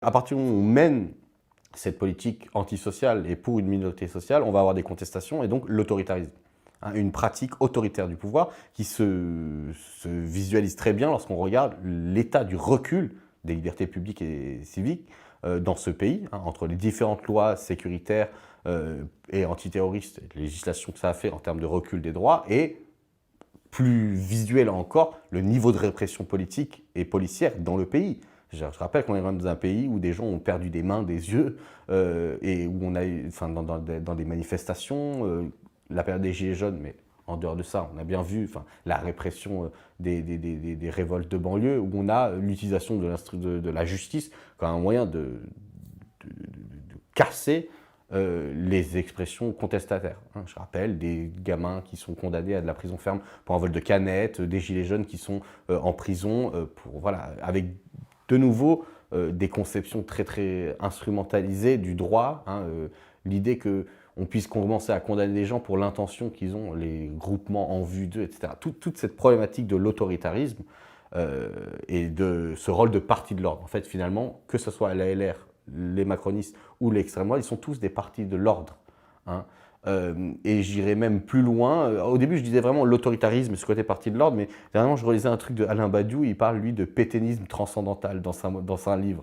À partir du moment où on mène cette politique antisociale et pour une minorité sociale, on va avoir des contestations et donc l'autoritarisme. Une pratique autoritaire du pouvoir qui se visualise très bien lorsqu'on regarde l'état du recul des libertés publiques et civiques dans ce pays, entre les différentes lois sécuritaires et antiterroristes, et les législations que ça a fait en termes de recul des droits, et plus visuel encore, le niveau de répression politique et policière dans le pays. Je rappelle qu'on est dans un pays où des gens ont perdu des mains, des yeux, et où on a, enfin, dans des manifestations, la période des Gilets jaunes, mais en dehors de ça, on a bien vu la répression des révoltes de banlieue, où on a l'utilisation de la justice comme un moyen de casser les expressions contestataires. Je rappelle des gamins qui sont condamnés à de la prison ferme pour un vol de canettes, des gilets jaunes qui sont en prison, voilà, avec de nouveau des conceptions très très instrumentalisées du droit, l'idée qu'on puisse commencer à condamner des gens pour l'intention qu'ils ont, les groupements en vue d'eux, etc. Toute cette problématique de l'autoritarisme et de ce rôle de parti de l'ordre. En fait, finalement, que ce soit la LR, les macronistes ou l'extrême droite, ils sont tous des partis de l'ordre. Et j'irais même plus loin. Au début, je disais vraiment l'autoritarisme, ce côté parti de l'ordre, mais dernièrement, je relisais un truc de Alain Badiou, il parle, lui, de pétainisme transcendantal dans un livre.